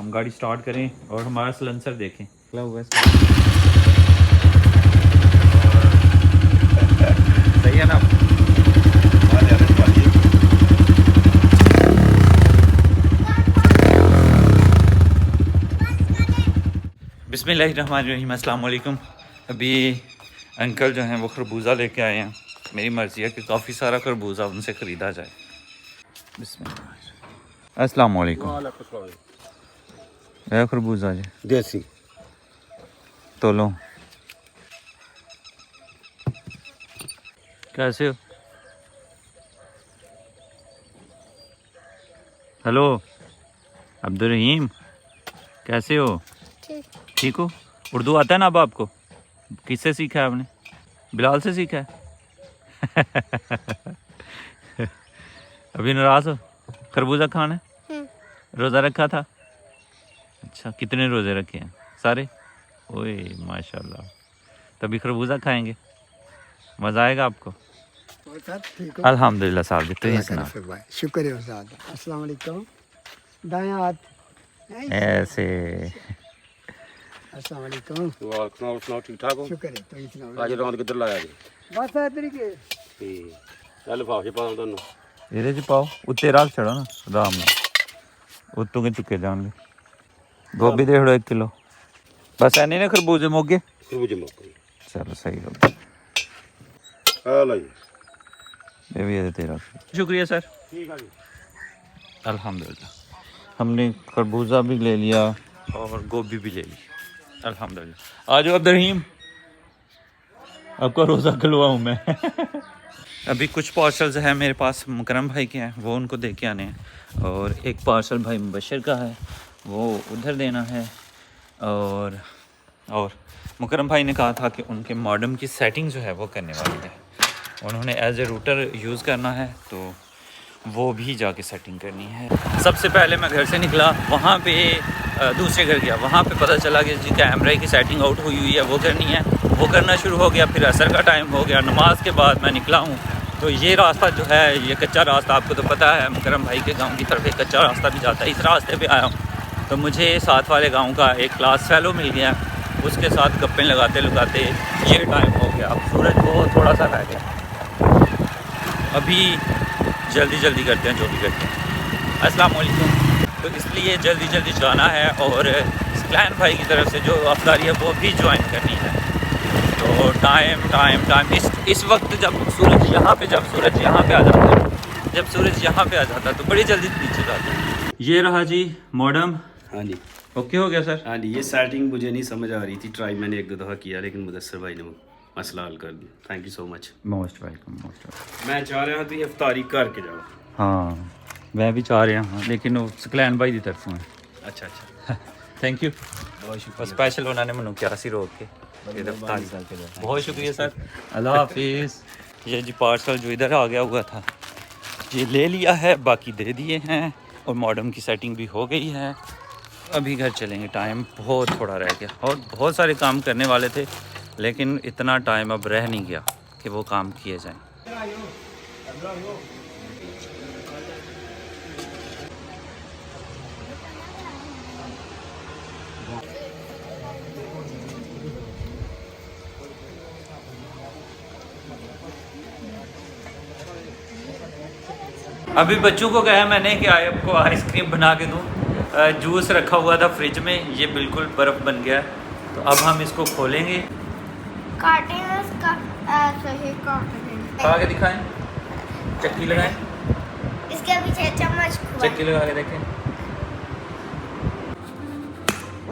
हम गाड़ी स्टार्ट करें और हमारा सिलेंसर देखें खुला हुआ है। सही है ना? बिस्मिल्लाहिर्रहमानिर्रहीम, अस्सलाम वालेकुम। अभी अंकल जो हैं वो खरबूजा लेके आए हैं। मेरी मर्ज़ी है कि काफ़ी सारा खरबूजा उनसे ख़रीदा जाए। बिस्मिल्लाह। अस्सलाम वालेकुम। खरबूजा जी देसी तो लो। कैसे हो? हेलो अब्दुल रहीम, कैसे हो? ठीक हो? उर्दू आता है ना अब आपको? किससे सीखा है आपने? बिलाल से सीखा है? अभी नाराज़ हो? खरबूजा खाना है? रोज़ा रखा था? अच्छा, कितने रोज़े रखे हैं? सारे? ओए माशाल्लाह। तभी खरबूजा खाएंगे, मज़ा आएगा आपको। अल्हम्दुलिल्लाह साहब जी, तो ही सुना। शुक्र है उस्ताद। अस्सलाम वालेकुम। दायां हाथ ऐसे। अस्सलाम वालेकुम। सुनाओ ठीक ठाक हो? शुक्र है, तो ही सुनाओ। आज रौनक किधर लाया जी? बस है तरीके। ठीक चल लिफाफे पा ਤੁਹਾਨੂੰ ਇਹਦੇ ਚ ਪਾਓ, ਉੱਤੇ ਰੱਖ ਛੜੋ ਨਾ ਆਰਾਮ ਨਾਲ, ਉੱਤੋਂ ਕੇ ਚੁੱਕੇ ਜਾਣਗੇ। ਗੋਭੀ ਦੇਖ ਲਓ 1 किलो बस। ਐਨੇ ਨੇ ਖਰਬੂਜੇ ਮੋਗੇ? खरबूजे मौके चलो सही हो गया। आ लो जी। ये भी है तेरा। शुक्रिया सर। ठीक है जी। अल्हम्दुलिल्लाह हमने खरबूजा भी ले लिया और गोभी भी ले ली। अल्हम्दुलिल्लाह। आ जाओ अब्दुल, आपका रोज़ा खुलवाऊँ मैं। अभी कुछ पार्सल्स हैं मेरे पास, मुकरम भाई के हैं, वो उनको दे के आने हैं। और एक पार्सल भाई मुबशर का है, वो उधर देना है। और मुकरम भाई ने कहा था कि उनके मॉडेम की सेटिंग जो है वो करने वाली है। उन्होंने एज ए रूटर यूज़ करना है, तो वो भी जाके सेटिंग करनी है। सबसे पहले मैं घर से निकला, वहाँ पे दूसरे घर गया, वहाँ पे पता चला कि जी कैमरे की सेटिंग आउट हुई हुई है, वो करनी है। वो करना शुरू हो गया, फिर असर का टाइम हो गया, नमाज के बाद मैं निकला हूँ। तो ये रास्ता जो है, ये कच्चा रास्ता, आपको तो पता है मुकरम भाई के गाँव की तरफ एक कच्चा रास्ता भी जाता है। इस रास्ते पर आया हूँ तो मुझे साथ वाले गाँव का एक क्लास फेलो मिल गया, उसके साथ गप्पें लगाते लगाते ये टाइम हो गया। अब सूरज बहुत थोड़ा सा रह गया, अभी जल्दी जल्दी करते हैं जो भी करते हैं। अस्सलाम वालेकुम। तो इसलिए जल्दी जल्दी जाना है और स्क्लैन भाई की तरफ से जो अफ्तारी है वो भी ज्वाइन करनी है। तो टाइम इस वक्त जब सूरज यहाँ पे आ जाता है तो बड़ी जल्दी नीचे जाता है। ये रहा जी मॉडम। हाँ जी। ओके हो गया सर? हाँ जी, ये सेटिंग मुझे नहीं समझ आ रही थी, ट्राई मैंने 1-2 दफ़ा किया, लेकिन मुदस्सर भाई ने मसला हल कर दिया। Thank you so much. Most welcome. मैं चाह रहा हूँ तो ये अफ्तारी करके जाओ। हाँ मैं भी चाह रहा हूँ, लेकिन वो स्कलैन भाई की तरफ है। अच्छा। Thank you. बहुत शुक्रिया। स्पेशल उन्होंने मैंने क्या सी रोक के बहुत शुक्रिया सर। अल्लाह हाफिज़। ये जी पार्सल जो इधर आ गया हुआ था ये ले लिया है, बाकी दे दिए हैं और मॉडम की सेटिंग भी हो गई है। अभी घर चलेंगे, टाइम बहुत थोड़ा रह गया और बहुत सारे काम करने वाले थे, लेकिन इतना टाइम अब रह नहीं गया कि वो काम किए जाएं। अभी बच्चों को कहा मैंने कि आपको आइसक्रीम बना के दूँ। जूस रखा हुआ था फ्रिज में, ये बिल्कुल बर्फ़ बन गया है। तो अब हम इसको खोलेंगे। काटेंगे इसका ऐसे ही काटेंगे। खा के दिखाएं, चक्की लगाएं, इसके पीछे चम्मच चक्की लगा के देखें।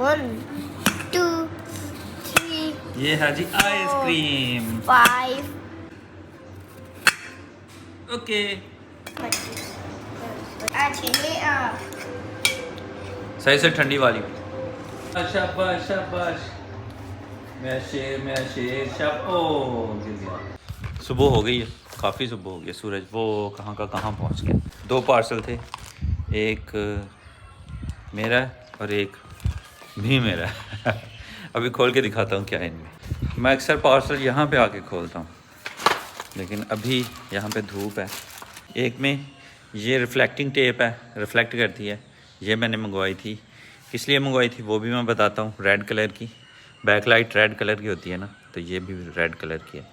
1 2 3 ये है जी आइसक्रीम। 5 ओके सही से ठंडी वाली। शाबाश शाबाश, मैं शेर शाब। ओ गिर गया। सुबह हो गई है, काफ़ी सुबह हो गई। सूरज वो कहाँ का कहाँ पहुँच गया। 2 पार्सल थे, एक मेरा और एक भी मेरा। अभी खोल के दिखाता हूँ क्या है इनमें। मैं अक्सर पार्सल यहाँ पे आके खोलता हूँ, लेकिन अभी यहाँ पे धूप है। एक में ये रिफ्लेक्टिंग टेप है, रिफ्लेक्ट करती है, ये मैंने मंगवाई थी। किस लिए मंगवाई थी वो भी मैं बताता हूँ। रेड कलर की बैक लाइट रेड कलर की होती है ना, तो ये भी रेड कलर की है।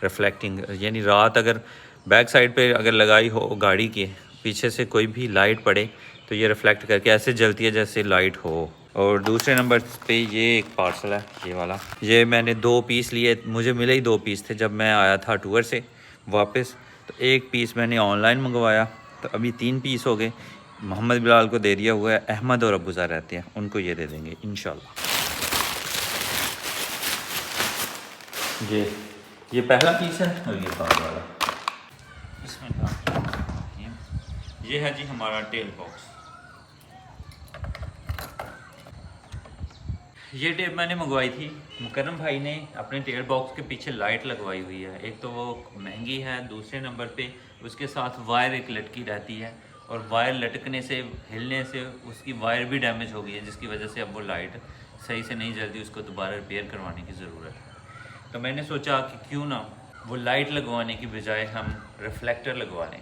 रिफ्लेक्टिंग यानी रात अगर बैक साइड पे अगर लगाई हो गाड़ी के पीछे से कोई भी लाइट पड़े तो ये रिफ्लेक्ट करके ऐसे जलती है जैसे लाइट हो। और दूसरे नंबर पे ये एक पार्सल है, ये वाला। ये मैंने 2 पीस लिए, मुझे मिले ही 2 पीस थे जब मैं आया था टूर से वापस। तो 1 पीस मैंने ऑनलाइन मंगवाया, तो अभी 3 पीस हो गए। मोहम्मद बिलाल को दे दिया हुआ है, अहमद और अबूज़ा रहते हैं, उनको ये दे देंगे इंशाल्लाह। ये पहला पीस है और ये कार्ड वाला। इसमें ये है जी हमारा टेल बॉक्स। ये टेप मैंने मंगवाई थी, मुकर्रम भाई ने अपने टेल बॉक्स के पीछे लाइट लगवाई हुई है। एक तो वो महंगी है, दूसरे नंबर पे उसके साथ वायर एक लटकी रहती है, और वायर लटकने से हिलने से उसकी वायर भी डैमेज हो गई है, जिसकी वजह से अब वो लाइट सही से नहीं जलती, उसको दोबारा रिपेयर करवाने की ज़रूरत है। तो मैंने सोचा कि क्यों ना वो लाइट लगवाने की बजाय हम रिफ्लेक्टर लगवा लें।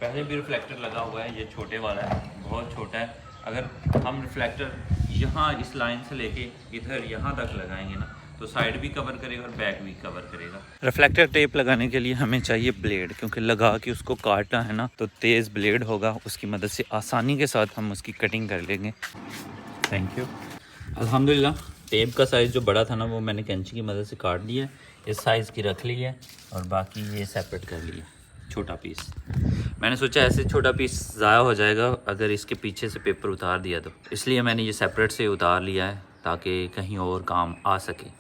पहले भी रिफ्लेक्टर लगा हुआ है, ये छोटे वाला है, बहुत छोटा है। अगर हम रिफ्लेक्टर यहाँ इस लाइन से लेके इधर यहाँ तक लगाएंगे ना, तो साइड भी कवर करेगा और बैक भी कवर करेगा। रिफ्लेक्टर टेप लगाने के लिए हमें चाहिए ब्लेड, क्योंकि लगा के उसको काटना है ना तो तेज़ ब्लेड होगा, उसकी मदद से आसानी के साथ हम उसकी कटिंग कर लेंगे। Thank you. अल्हम्दुलिल्लाह टेप का साइज़ जो बड़ा था ना वो मैंने कैंची की मदद से काट लिया है, इस साइज़ की रख ली है, और बाकी ये सेपरेट कर लिया छोटा पीस। मैंने सोचा ऐसे छोटा पीस ज़ाया हो जाएगा अगर इसके पीछे से पेपर उतार दिया तो, इसलिए मैंने ये सेपरेट से उतार लिया है ताकि कहीं और काम आ सके।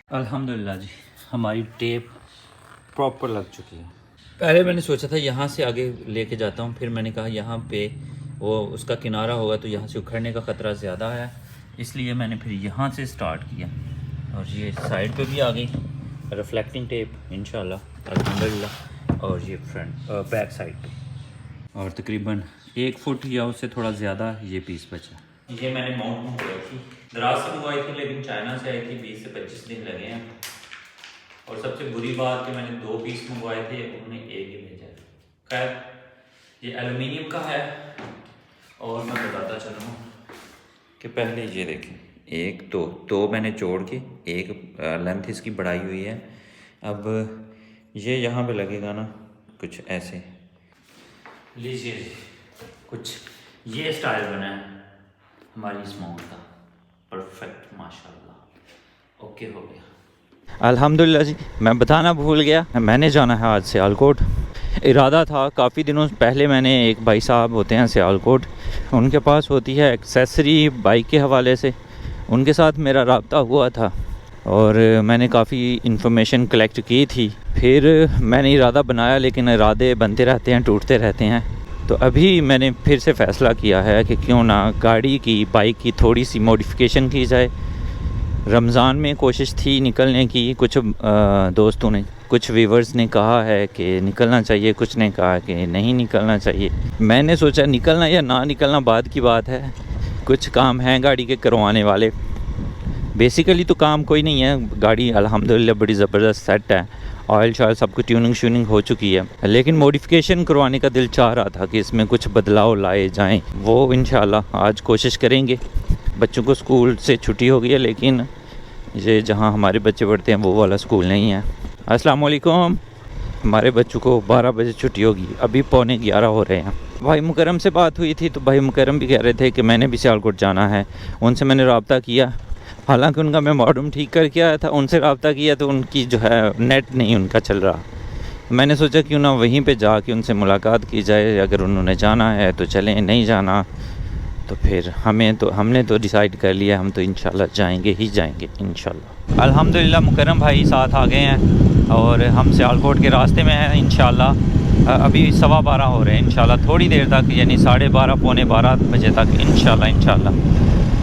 अल्हम्दुलिल्लाह जी हमारी टेप प्रॉपर लग चुकी है। पहले मैंने सोचा था यहाँ से आगे लेके जाता हूँ, फिर मैंने कहा यहाँ पे वो उसका किनारा होगा तो यहाँ से उखड़ने का ख़तरा ज़्यादा है, इसलिए मैंने फिर यहाँ से स्टार्ट किया। और ये साइड पे भी आ गई रिफ्लेक्टिंग टेप इंशाल्लाह अल्हम्दुलिल्लाह, और ये फ्रंट बैक साइड पे, और तकरीबन 1 फुट या उससे थोड़ा ज़्यादा ये पीस बचा। ये मैंने माउंट मंगवाई थी, दराज से मंगवाई थी, लेकिन चाइना से आई थी, 20 से 25 दिन लगे हैं। और सबसे बुरी बात कि मैंने 2 पीस मंगवाए थे, उन्होंने 1 ही भेजा। खैर ये एलुमिनियम का है, और मैं बताता चल रहा हूँ कि पहले ये देखें, एक दो मैंने जोड़ के एक लेंथ इसकी बढ़ाई हुई है। अब ये यहाँ पे लगेगा ना कुछ ऐसे, लीजिए कुछ ये स्टाइल बना है हमारी इस माउंट का, परफेक्ट माशाल्लाह, ओके हो गया। अल्हम्दुलिल्लाह जी मैं बताना भूल गया, मैंने जाना है आज सियालकोट। इरादा था काफ़ी दिनों पहले, मैंने एक भाई साहब होते हैं सियालकोट, उनके पास होती है एक्सेसरी बाइक के हवाले से, उनके साथ मेरा रब्ता हुआ था और मैंने काफ़ी इन्फॉर्मेशन कलेक्ट की थी। फिर मैंने इरादा बनाया, लेकिन इरादे बनते रहते हैं, टूटते रहते हैं। तो अभी मैंने फिर से फ़ैसला किया है कि क्यों ना गाड़ी की, बाइक की थोड़ी सी मॉडिफिकेशन की जाए। रमज़ान में कोशिश थी निकलने की, कुछ दोस्तों ने, कुछ व्यूवर्स ने कहा है कि निकलना चाहिए, कुछ ने कहा कि नहीं निकलना चाहिए। मैंने सोचा निकलना या ना निकलना बाद की बात है, कुछ काम हैं गाड़ी के करवाने वाले। बेसिकली तो काम कोई नहीं है, गाड़ी अल्हम्दुलिल्लाह बड़ी ज़बरदस्त सेट है, ऑयल शॉयल सब कुछ ट्यूनिंग श्यूनिंग हो चुकी है, लेकिन मॉडिफिकेशन करवाने का दिल चाह रहा था कि इसमें कुछ बदलाव लाए जाएं। वो इंशाल्लाह आज कोशिश करेंगे। बच्चों को स्कूल से छुट्टी हो गई है, लेकिन ये जहां हमारे बच्चे पढ़ते हैं वो वाला स्कूल नहीं है। अस्सलाम वालेकुम। हमारे बच्चों को 12 बजे छुट्टी होगी, अभी 11:15 हो रहे हैं। भाई मुकर्रम से बात हुई थी, तो भाई मुकर्रम भी कह रहे थे कि मैंने भी सियालकोट जाना है। उनसे मैंने रब्ता किया, हालांकि उनका मैं मॉडम ठीक करके आया था, उनसे रब्ता किया तो उनकी जो है नेट नहीं उनका चल रहा। मैंने सोचा क्यों ना वहीं पे जाके उनसे मुलाकात की जाए, अगर उन्होंने जाना है तो चलें, नहीं जाना तो फिर हमने तो डिसाइड कर लिया, हम तो इंशाल्लाह जाएंगे ही जाएंगे इंशाल्लाह। अल्हम्दुलिल्लाह मुकर्रम भाई साथ आ गए हैं और हम सियालकोट के रास्ते में हैं इंशाल्लाह। अभी 12:15 हो रहे हैं, इंशाल्लाह थोड़ी देर तक यानी 12:30 पौने 12 बजे तक इंशाल्लाह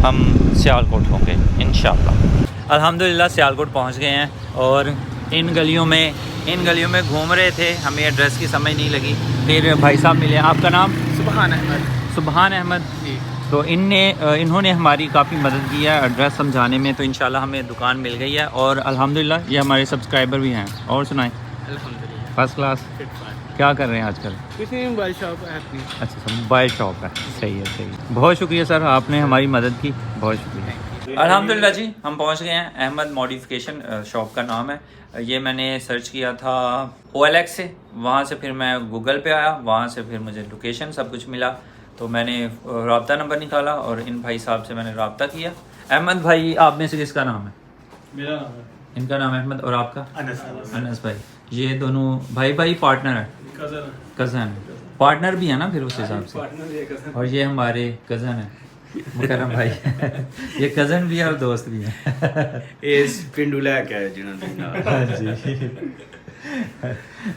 हम सियालकोट होंगे इंशाल्लाह। अल्हम्दुलिल्लाह सियालकोट पहुंच गए हैं और इन गलियों में घूम रहे थे, हमें एड्रेस की समझ नहीं लगी। फिर भाई साहब मिले। आपका नाम? सुबहान अहमद जी। तो इन्होंने हमारी काफ़ी मदद की है एड्रेस समझाने में, तो इंशाल्लाह हमें दुकान मिल गई है और अल्हम्दुलिल्लाह ये हमारे सब्सक्राइबर भी हैं। और सुनाएं? अल्हम्दुलिल्लाह फर्स्ट क्लास। क्या कर रहे हैं आजकल? किसी मोबाइल शॉप है अपनी। अच्छा, मोबाइल शॉप है। सही है, सही है। बहुत शुक्रिया सर, आपने हमारी मदद की, बहुत शुक्रिया। अल्हम्दुलिल्लाह जी, हम पहुंच गए हैं। अहमद मॉडिफिकेशन शॉप का नाम है ये। मैंने सर्च किया था OLX से, वहाँ से फिर मैं गूगल पे आया, वहाँ से फिर मुझे लोकेशन सब कुछ मिला, तो मैंने रब्ता नंबर निकाला और इन भाई साहब से मैंने रब्ता किया। अहमद भाई, आप में से किसका नाम है? मेरा नाम है इनका नाम अहमद। और आपका? अनस भाई। ये दोनों भाई पार्टनर है? कज़न है। पार्टनर भी है ना फिर उस हिसाब से। और ये हमारे कज़न है मुकरम भाई। ये कज़न भी है और दोस्त भी है। इस पिंडू लैके आए जिन्होंने। हाँ जी।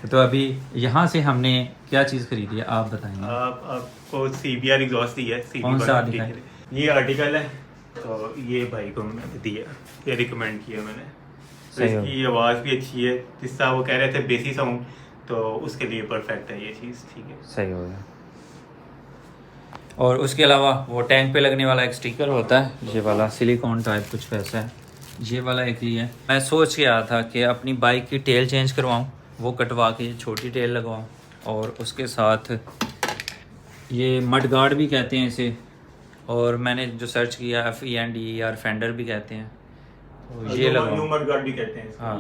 तो अभी यहाँ से हमने क्या चीज़ खरीदी है, आप बताएंगे? आपको CBR एग्जॉस्ट दी है। कौन सा दिखाएं? ये आर्टिकल है, तो ये भाई को दिया, ये रिकमेंड किया मैंने। तो सही हो। इसकी आवाज़ भी अच्छी है, जिसका वो कह रहे थे बेसी साउंड, तो उसके लिए परफेक्ट है ये चीज़। ठीक है, सही हो गया। और उसके अलावा वो टैंक पे लगने वाला एक स्टिकर होता है, ये वाला सिलिकॉन टाइप कुछ वैसा है। ये वाला एक ही है। मैं सोच के आया था कि अपनी बाइक की टेल चेंज करवाऊं, वो कटवा के छोटी टेल लगवाऊं, और उसके साथ ये मड गार्ड भी कहते हैं इसे, और मैंने जो सर्च किया FENDER फेंडर भी कहते हैं, तो ये लगाऊं। ह्यूमर गार्ड भी कहते हैं इसको। हाँ,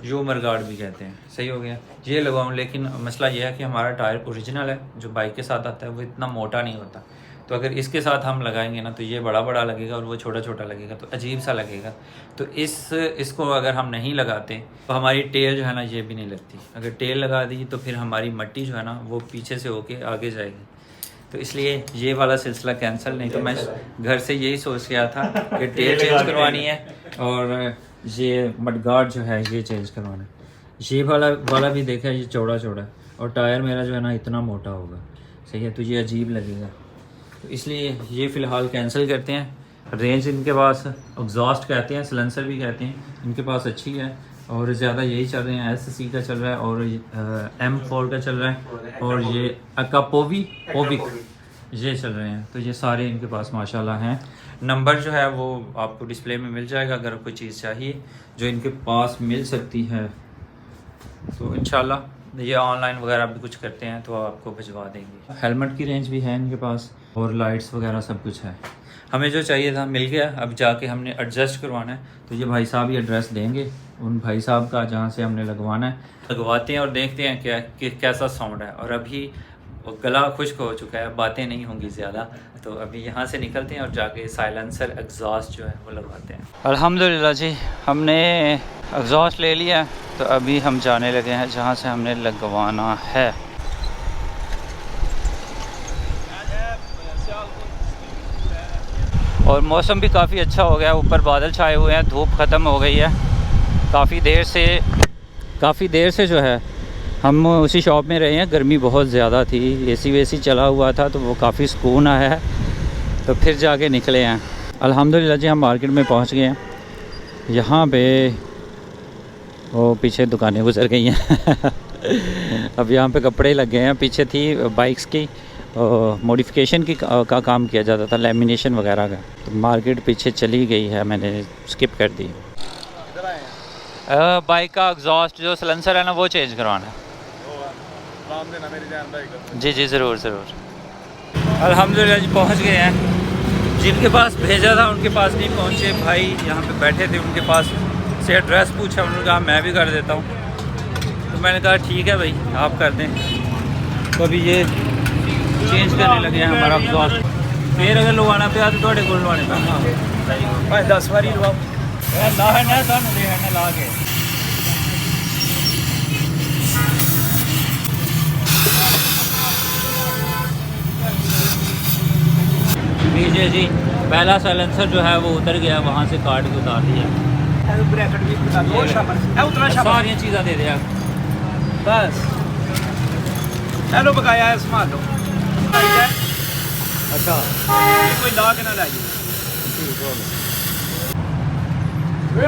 ह्यूमर गार्ड भी कहते हैं। सही हो गया, ये लगाऊं। लेकिन मसला ये है कि हमारा टायर ओरिजिनल है, जो बाइक के साथ आता है वो इतना मोटा नहीं होता, तो अगर इसके साथ हम लगाएंगे ना तो ये बड़ा बड़ा लगेगा और वो छोटा छोटा लगेगा, तो अजीब सा लगेगा। तो इसको अगर हम नहीं लगाते तो हमारी टेल जो है ना ये भी नहीं लगती। अगर टेल लगा दी तो फिर हमारी मट्टी जो है ना वो पीछे से होके आगे जाएगी, तो इसलिए ये वाला सिलसिला कैंसिल। नहीं तो मैं घर से यही सोच गया था कि टेल चेंज करवानी है और ये मडगार्ड जो है ये चेंज करवाना है। ये वाला भी देखा, ये चौड़ा चौड़ा है और टायर मेरा जो है ना इतना मोटा होगा, सही है, तो ये अजीब लगेगा। तो इसलिए ये फ़िलहाल कैंसिल करते हैं। रेंज इनके पास एग्जॉस्ट कहते हैं, सिलेंसर भी कहते हैं, इनके पास अच्छी है और ज़्यादा यही चल रहे हैं। SC का चल रहा है और M4 का चल रहा है और ये ओविक ये चल रहे हैं। तो ये सारे इनके पास माशाल्लाह हैं। नंबर जो है वो आपको डिस्प्ले में मिल जाएगा अगर कोई चीज़ चाहिए जो इनके पास मिल सकती है, तो इंशाल्लाह ये ऑनलाइन वगैरह भी कुछ करते हैं तो आपको भिजवा देंगे। हेलमेट की रेंज भी है इनके पास और लाइट्स वगैरह सब कुछ है। हमें जो चाहिए था मिल गया, अब जाके हमने एडजस्ट करवाना है। तो ये भाई साहब ही एड्रेस देंगे उन भाई साहब का जहाँ से हमने लगवाना है। लगवाते हैं और देखते हैं कैसा साउंड है। और अभी गला खुश्क हो चुका है, बातें नहीं होंगी ज़्यादा, तो अभी यहाँ से निकलते हैं और जाके साइलेंसर एग्जॉस्ट जो है वो लगवाते हैं। अल्हम्दुलिल्लाह जी, हमने एग्जॉस्ट ले लिया, तो अभी हम जाने लगे हैं जहाँ से हमने लगवाना है। और मौसम भी काफ़ी अच्छा हो गया, ऊपर बादल छाए हुए हैं, धूप ख़त्म हो गई है। काफ़ी देर से जो है हम उसी शॉप में रहे हैं। गर्मी बहुत ज़्यादा थी, AC चला हुआ था, तो वो काफ़ी सुकून आया है, तो फिर जाके निकले हैं। अल्हम्दुलिल्लाह जी, हम मार्केट में पहुंच गए हैं। यहाँ पे वो पीछे दुकानें गुजर गई हैं। अब यहाँ पे कपड़े लग गए हैं। पीछे थी बाइक्स की मॉडिफिकेशन का काम किया जाता था, लेमिनेशन वगैरह का, तो मार्केट पीछे चली गई है, मैंने स्किप कर दी। बाइक का एग्जॉस्ट जो सिलेंसर है ना वो चेंज करवाना है। जी जी, ज़रूर ज़रूर। अल्हम्दुलिल्लाह जी, पहुँच गए हैं। जिनके पास भेजा था उनके पास नहीं पहुँचे। भाई यहाँ पे बैठे थे, उनके पास से एड्रेस पूछा, उन्होंने कहा मैं भी कर देता हूँ। तो मैंने कहा ठीक है भाई, आप कर दें। तो अभी ये चेंज करने लगे हैं हमारा एग्जॉस्ट। फिर अगर लुवाना पे तो थोड़े को लुवाने पे 10 बारी लुआओ ला के। लीजिए जी, पहला साइलेंसर जो है वो उतर गया, वहाँ से काट के उतार दिया। ब्रैकेट भी बता दिया, सारी चीज़ें दे दिया बस। हेलो बकाया है, संभाल लो। अच्छा, कोई ला के ना लाइए। ठीक हो गया। भाई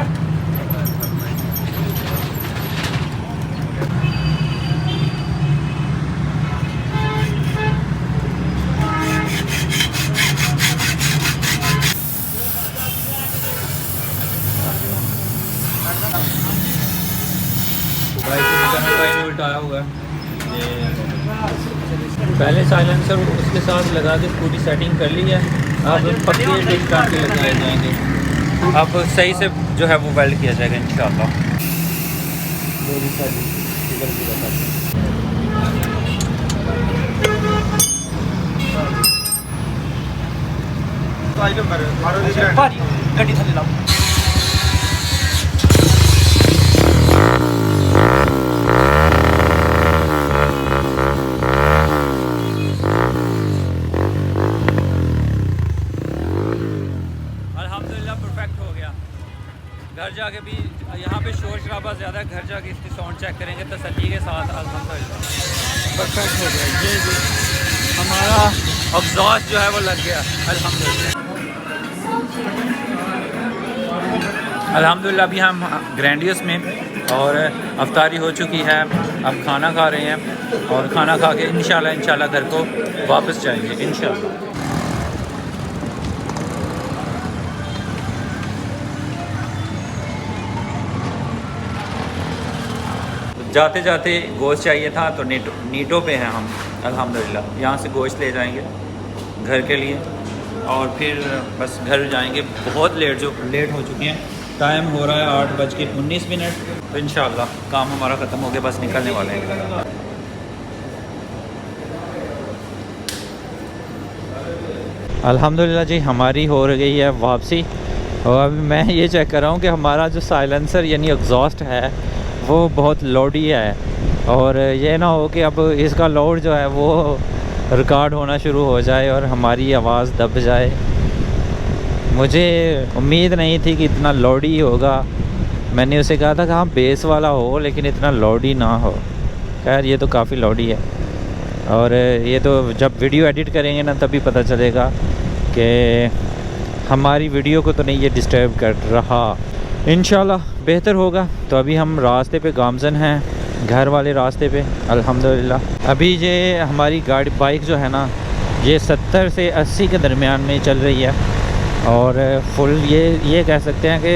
ने उल्टाया हुआ है ये, पहले साइलेंसर उसके साथ लगा के पूरी सेटिंग कर ली है। अब पक्के डिश करके लगाए जाएंगे। अब सही से जो है वो वेल्ड किया जाएगा इंशाल्लाह। गड्डी थले लाओ। अल्हम्दुलिल्लाह परफेक्ट हो गया। घर जाके भी यहाँ पे शोर शराबा ज़्यादा है, घर जाके इसकी साउंड चेक करेंगे तसल्ली के साथ। अल्हम्दुलिल्लाह परफेक्ट हो गया। ये जी हमारा एग्जॉस्ट जो है वो लग गया। अल्हम्दुलिल्लाह अभी हम ग्रैंडियस में और अफ्तारी हो चुकी है। अब खाना खा रहे हैं और खाना खा के इंशाल्लाह घर को वापस जाएंगे इंशाल्लाह। जाते जाते गोश्त चाहिए था तो नीटो पे हैं हम। अल्हम्दुलिल्लाह यहाँ से गोश्त ले जाएंगे घर के लिए और फिर बस घर जाएंगे। बहुत लेट हो चुके हैं। टाइम हो रहा है 8:19। तो इंशाल्लाह काम हमारा ख़त्म हो गया, बस निकलने वाले हैं। अल्हम्दुलिल्लाह जी हमारी हो गई है वापसी। और अभी मैं ये चेक कर रहा हूँ कि हमारा जो साइलेंसर यानी एग्जॉस्ट है वो बहुत लाउडी है और ये ना हो कि अब इसका लाउड जो है वो रिकॉर्ड होना शुरू हो जाए और हमारी आवाज़ दब जाए। मुझे उम्मीद नहीं थी कि इतना लाउडी होगा। मैंने उसे कहा था कि हाँ बेस वाला हो लेकिन इतना लाउडी ना हो। खैर ये तो काफ़ी लाउडी है और ये तो जब वीडियो एडिट करेंगे ना तभी पता चलेगा कि हमारी वीडियो को तो नहीं ये डिस्टर्ब कर रहा। इंशाल्लाह बेहतर होगा। तो अभी हम रास्ते पे गामजन हैं, घर वाले रास्ते पे अल्हम्दुलिल्लाह। अभी ये हमारी गाड़ी बाइक जो है ना ये 70 से 80 के दरमियान में चल रही है और फुल ये कह सकते हैं कि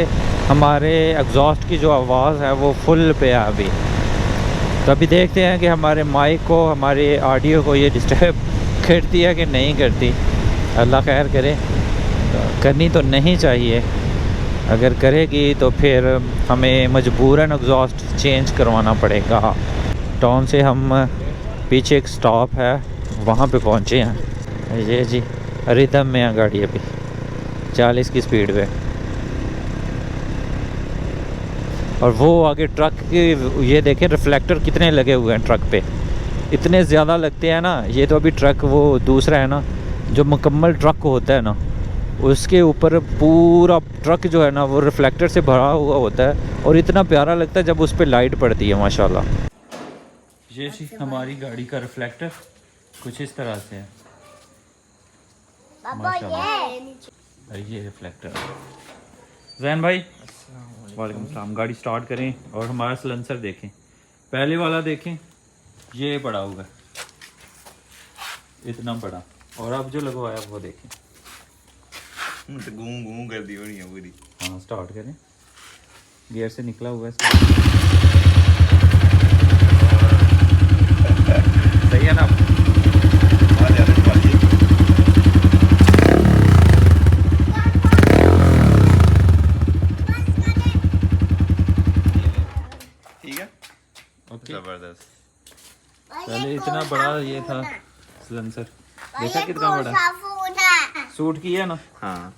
हमारे एग्जॉस्ट की जो आवाज़ है वो फुल पे है अभी। तो अभी देखते हैं कि हमारे माइक को हमारे ऑडियो को ये डिस्टर्ब करती है कि नहीं करती। अल्लाह खैर करे। करनी तो नहीं चाहिए, अगर करेगी तो फिर हमें मजबूरन एग्जॉस्ट चेंज करवाना पड़ेगा। टाउन से हम पीछे एक स्टॉप है वहाँ पे पहुँचे हैं। ये जी रिदम में है गाड़ी अभी 40 की स्पीड पे और वो आगे ट्रक के ये देखें रिफ्लेक्टर कितने लगे हुए हैं ट्रक पे, इतने ज़्यादा लगते हैं ना। ये तो अभी ट्रक वो दूसरा है ना जो मुकम्मल ट्रक होता है ना उसके ऊपर पूरा ट्रक जो है ना वो रिफ्लेक्टर से भरा हुआ होता है और इतना प्यारा लगता है जब उस पर लाइट पड़ती है माशाल्लाह। ये जी हमारी गाड़ी का रिफ्लेक्टर कुछ इस तरह से है माशाल्लाह। ये रिफ्लेक्टर जैन भाई वालेकुम सलाम। गाड़ी स्टार्ट करें और हमारा सिलेंसर देखें। पहले वाला देखें ये बड़ा हुआ है इतना बड़ा और अब जो लगवाया वो देखें तो गूं गूं कर दी होनी है पूरी। हाँ स्टार्ट करें। गियर से निकला हुआ है सही है ना। ठीक है ओके जबरदस्त। पहले इतना बड़ा ये था सिलेंसर, देखा कितना बड़ा सूट किया ना। हाँ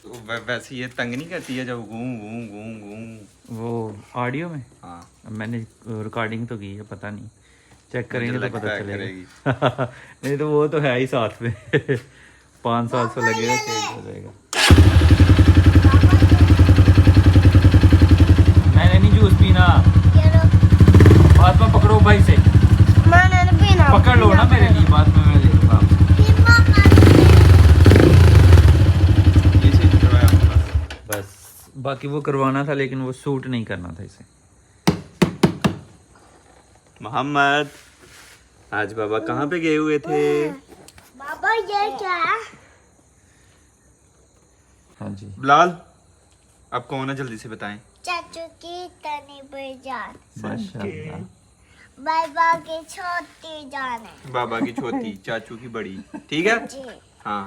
तो वैसे ये तंग नहीं करती है जब गूं गूं गूं गूं वो ऑडियो में। हाँ मैंने रिकॉर्डिंग तो की है, पता नहीं चेक करेंगे तो पता चलेगा। नहीं तो वो तो है ही साथ में 500-700 लगेगा चेंज हो जाएगा। मैंने नहीं जूस पीना। बात में पकड़ो भाई से, पकड़ लो ना मेरे लिए। बात में मैं ले लूँगा। बाकी वो करवाना था लेकिन वो सूट नहीं करना था इसे। मोहम्मद, आज बाबा कहाँ पे गए हुए थे? बाबा ये क्या है? हाँ जी। बिलाल, आप कौन है, जल्दी से बताएं। चाचू की तनी बड़ी जान, माशाल्लाह। बाबा की छोटी जान है बाबा की छोटी, चाचू की बड़ी, ठीक है। जी। हाँ